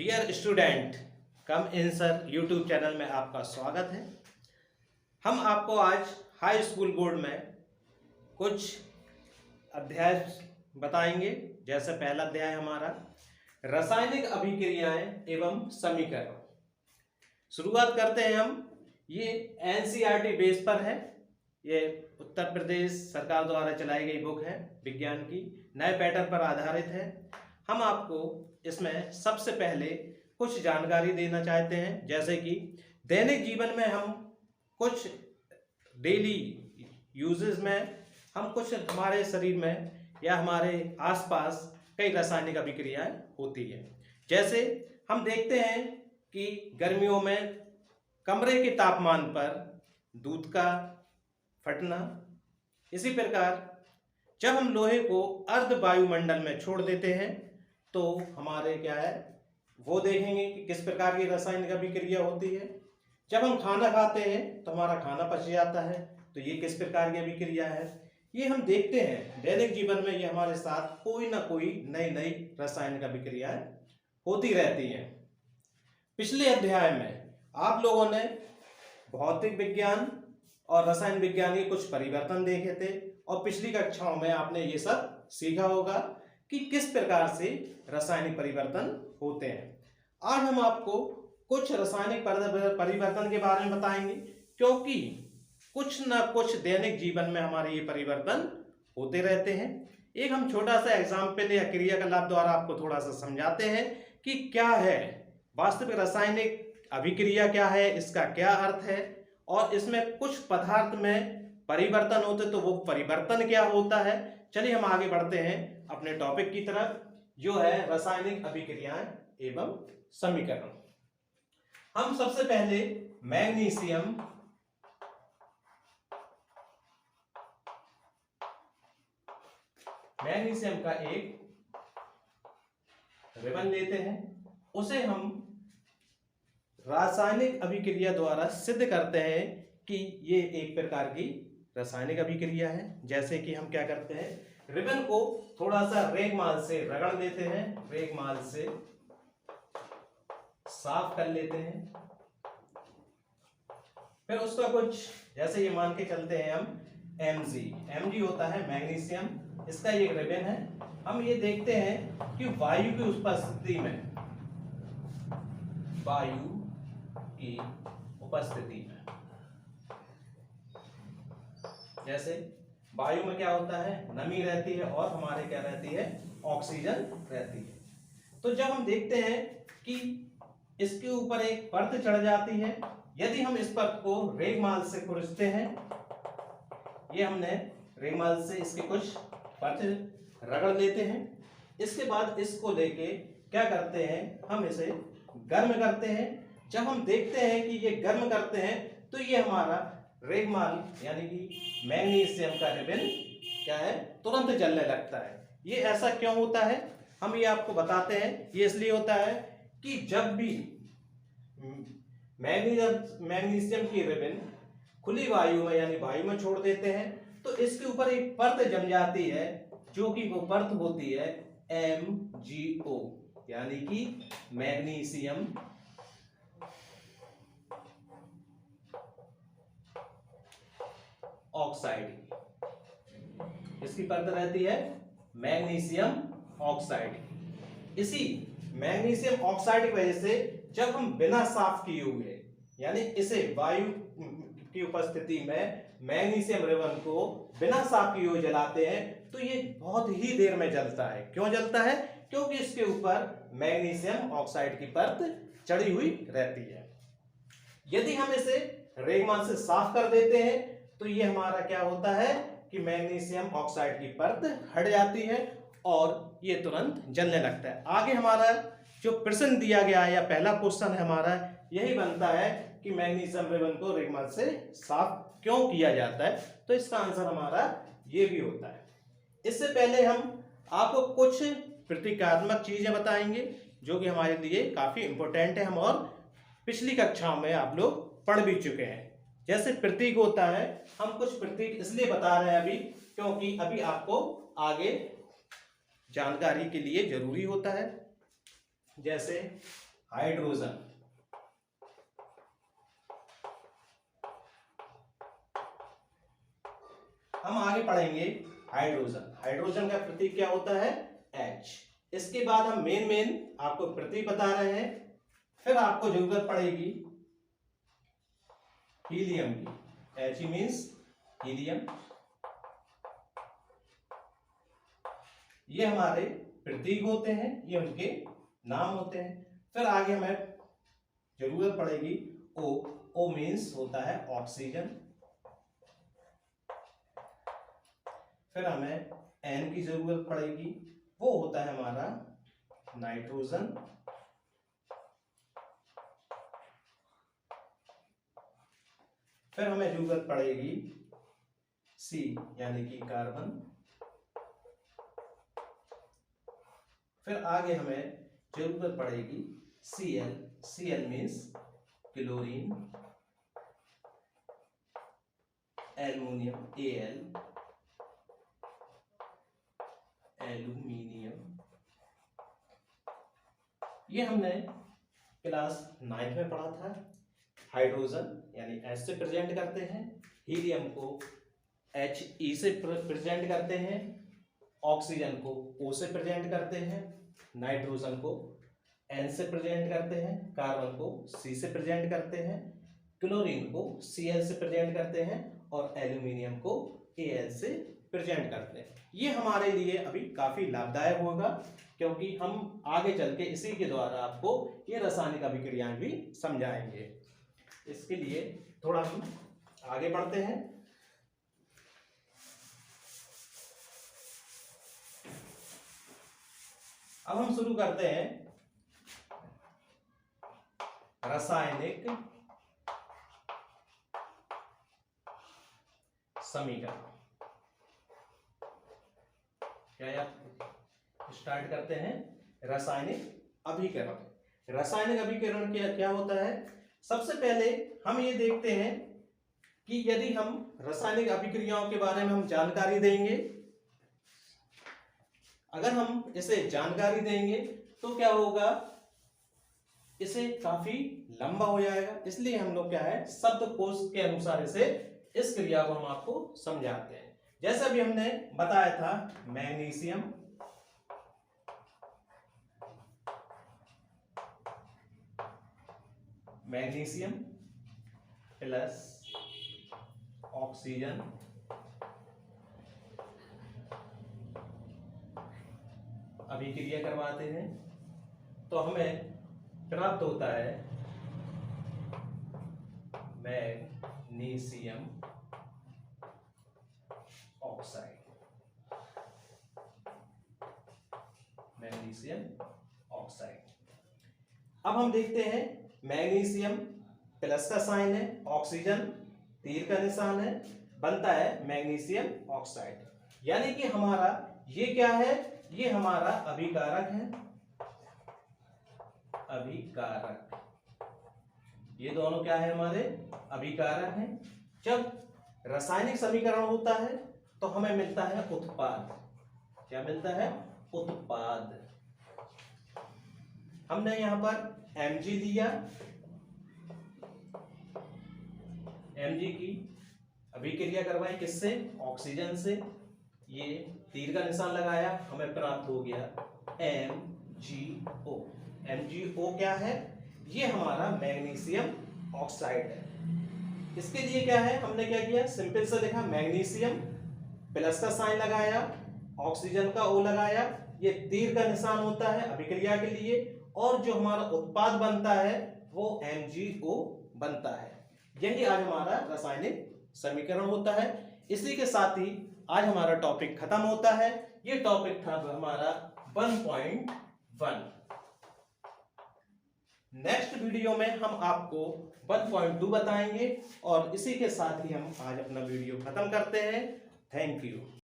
Dear student, कम इन sir YouTube channel में आपका स्वागत है। हम आपको आज हाई स्कूल बोर्ड में कुछ अध्याय बताएंगे। जैसे पहला अध्याय हमारा रासायनिक अभिक्रियाएं एवं समीकरण। शुरुआत करते हैं हम। ये एनसीईआरटी बेस पर है। ये उत्तर प्रदेश सरकार द्वारा चलाई गई बुक है, विज्ञान की, नए पैटर्न पर आधारित है। हम आपको इसमें सबसे पहले कुछ जानकारी देना चाहते हैं, जैसे कि दैनिक जीवन में हम कुछ डेली यूजेस में हम कुछ हमारे शरीर में या हमारे आसपास कई रासायनिक अभिक्रियाएं होती है। जैसे हम देखते हैं कि गर्मियों में कमरे के तापमान पर दूध का फटना, इसी प्रकार जब हम लोहे को अर्ध वायुमंडल में छोड़ देते हैं तो हमारे क्या है वो देखेंगे कि किस प्रकार की रासायनिक अभिक्रिया होती है। जब हम खाना खाते हैं तो हमारा खाना पच जाता है, तो ये किस प्रकार की अभिक्रिया है, ये हम देखते हैं दैनिक जीवन में। ये हमारे साथ कोई ना कोई नई नई रासायनिक अभिक्रियाएं होती रहती हैं। पिछले अध्याय में आप लोगों ने भौतिक विज्ञान और रसायन विज्ञान के कुछ परिवर्तन देखे थे और पिछली कक्षाओं में आपने ये सब सीखा होगा कि किस प्रकार से रासायनिक परिवर्तन होते हैं। आज हम आपको कुछ रासायनिक परिवर्तन के बारे में बताएंगे, क्योंकि कुछ ना कुछ दैनिक जीवन में हमारे ये परिवर्तन होते रहते हैं। एक हम छोटा सा एग्जाम्पल या क्रियाकलाप द्वारा आपको थोड़ा सा समझाते हैं कि क्या है वास्तविक रासायनिक अभिक्रिया, क्या है, इसका क्या अर्थ है, और इसमें कुछ पदार्थ में परिवर्तन होते तो वो परिवर्तन क्या होता है। चलिए हम आगे बढ़ते हैं अपने टॉपिक की तरफ, जो है रासायनिक अभिक्रियाएं एवं समीकरण। हम सबसे पहले मैग्नीशियम का एक रिबन लेते हैं, उसे हम रासायनिक अभिक्रिया द्वारा सिद्ध करते हैं कि ये एक प्रकार की रासायनिक अभिक्रिया है। जैसे कि हम क्या करते हैं, रिबन को थोड़ा सा रेगमाल से रगड़ देते हैं, रेगमाल से साफ कर लेते हैं। फिर उसका कुछ जैसे ये मान के चलते हैं हम Mg होता है मैग्नीशियम, इसका एक रिबन है। हम ये देखते हैं कि वायु की उपस्थिति में, वायु की उपस्थिति में, जैसे वायु में क्या होता है, नमी रहती है और हमारे क्या रहती है, ऑक्सीजन रहती है। तो जब हम देखते हैं कि इसके ऊपर एक परत चढ़ जाती है, यदि हम इस परत को रेगमाल से खुरचते हैं, ये हमने रेगमाल से इसके कुछ परत रगड़ लेते हैं। इसके बाद इसको लेके क्या करते हैं, हम इसे गर्म करते हैं। जब हम देखते हैं कि ये गर्म करते हैं तो ये हमारा रेगमाल यानी कि मैग्नीशियम का रिबन क्या है, तुरंत जलने लगता है। ये ऐसा क्यों होता है, हम ये आपको बताते हैं। ये इसलिए होता है कि जब भी मैग्नीशियम की रिबन खुली वायु में यानी वायु में छोड़ देते हैं तो इसके ऊपर एक परत जम जाती है, जो कि वो परत होती है MgO यानी कि मैग्नीशियम ऑक्साइड। इसकी परत रहती है मैग्नीशियम ऑक्साइड। इसी मैग्नीशियम ऑक्साइड की वजह से जब हम बिना साफ किए हुए यानी इसे वायु की उपस्थिति में मैग्नीशियम रिबन को बिना साफ किए हुए जलाते हैं तो ये बहुत ही देर में जलता है। क्यों जलता है, क्योंकि इसके ऊपर मैग्नीशियम ऑक्साइड की परत चढ़ी हुई रहती है। यदि हम इसे रेगमाल से साफ कर देते हैं तो ये हमारा क्या होता है कि मैग्नीशियम ऑक्साइड की परत हट जाती है और ये तुरंत जलने लगता है। आगे हमारा जो प्रश्न दिया गया है या पहला क्वेश्चन है हमारा यही बनता है कि मैग्नीशियम रिबन को रेगमाल से साफ क्यों किया जाता है, तो इसका आंसर हमारा ये भी होता है। इससे पहले हम आपको कुछ प्रतीकात्मक चीजें बताएंगे जो कि हमारे लिए काफी इंपॉर्टेंट है, हम और पिछली कक्षाओं में आप लोग पढ़ भी चुके हैं। जैसे प्रतीक होता है, हम कुछ प्रतीक इसलिए बता रहे हैं अभी क्योंकि अभी आपको आगे जानकारी के लिए जरूरी होता है। जैसे हाइड्रोजन। हम आगे पढ़ेंगे हाइड्रोजन। हाइड्रोजन का प्रतीक क्या होता है? H। इसके बाद हम मेन आपको प्रतीक बता रहे हैं। फिर आपको जरूरत पड़ेगी हीलियम की। He means helium. ये हमारे प्रतीक होते हैं, ये उनके नाम होते हैं। फिर आगे हमें जरूरत पड़ेगी O। O मीन्स होता है ऑक्सीजन। फिर हमें N की जरूरत पड़ेगी, वो होता है हमारा नाइट्रोजन। फिर हमें जरूरत पड़ेगी C यानी कि कार्बन। फिर आगे हमें जरूरत पड़ेगी Cl। Cl means chlorine. Aluminium Al, aluminium. ये हमने क्लास 9 में पढ़ा था। हाइड्रोजन यानी H से प्रेजेंट करते हैं, हीलियम को He से प्रेजेंट करते हैं, ऑक्सीजन को O से प्रेजेंट करते हैं, नाइट्रोजन को N से प्रेजेंट करते हैं, कार्बन को C से प्रेजेंट करते हैं, क्लोरीन को Cl से प्रेजेंट करते हैं और एल्यूमिनियम को Al से प्रेजेंट करते हैं। ये हमारे लिए अभी काफी लाभदायक होगा, क्योंकि हम आगे चल के इसी के द्वारा आपको ये रासायनिक अभिक्रियाएं भी समझाएंगे। इसके लिए थोड़ा हम आगे बढ़ते हैं। अब हम शुरू करते हैं रासायनिक समीकरण। क्या आप स्टार्ट करते हैं रासायनिक अभिकरण। रासायनिक अभिकरण क्या होता है? सबसे पहले हम ये देखते हैं कि यदि हम रासायनिक अभिक्रियाओं के बारे में हम जानकारी देंगे, अगर हम इसे जानकारी देंगे तो क्या होगा, इसे काफी लंबा हो जाएगा। इसलिए हम लोग क्या है, शब्दकोश के अनुसार इसे इस क्रिया को हम आपको समझाते हैं। जैसा भी हमने बताया था, मैग्नीशियम प्लस ऑक्सीजन अभिक्रिया करवाते हैं तो हमें प्राप्त होता है मैग्नीशियम ऑक्साइड। Magnesium oxide. अब हम देखते हैं, मैग्नीशियम प्लस का साइन है, ऑक्सीजन तीर का निशान है, बनता है मैग्नीशियम ऑक्साइड। यानी कि हमारा ये क्या है, ये हमारा अभिकारक है। अभिकारक, ये दोनों क्या है, हमारे अभिकारक हैं। जब रासायनिक समीकरण होता है तो हमें मिलता है उत्पाद। क्या मिलता है? उत्पाद। हमने यहां पर Mg लिया, Mg की अभिक्रिया करवाई किससे? ऑक्सीजन से। ये तीर का निशान लगाया, हमें प्राप्त हो गया MgO। MgO क्या है? ये हमारा मैग्नीशियम ऑक्साइड है। इसके लिए क्या है, हमने क्या किया, सिंपल से लिखा, मैग्नीशियम प्लस का साइन लगाया, ऑक्सीजन का O लगाया, ये तीर का निशान होता है अभिक्रिया के लिए, और जो हमारा उत्पाद बनता है वो MgO बनता है। यही आज हमारा रासायनिक समीकरण होता है। इसी के साथ ही आज हमारा टॉपिक खत्म होता है। ये टॉपिक था हमारा 1.1। नेक्स्ट वीडियो में हम आपको 1.2 बताएंगे और इसी के साथ ही हम आज अपना वीडियो खत्म करते हैं। Thank you.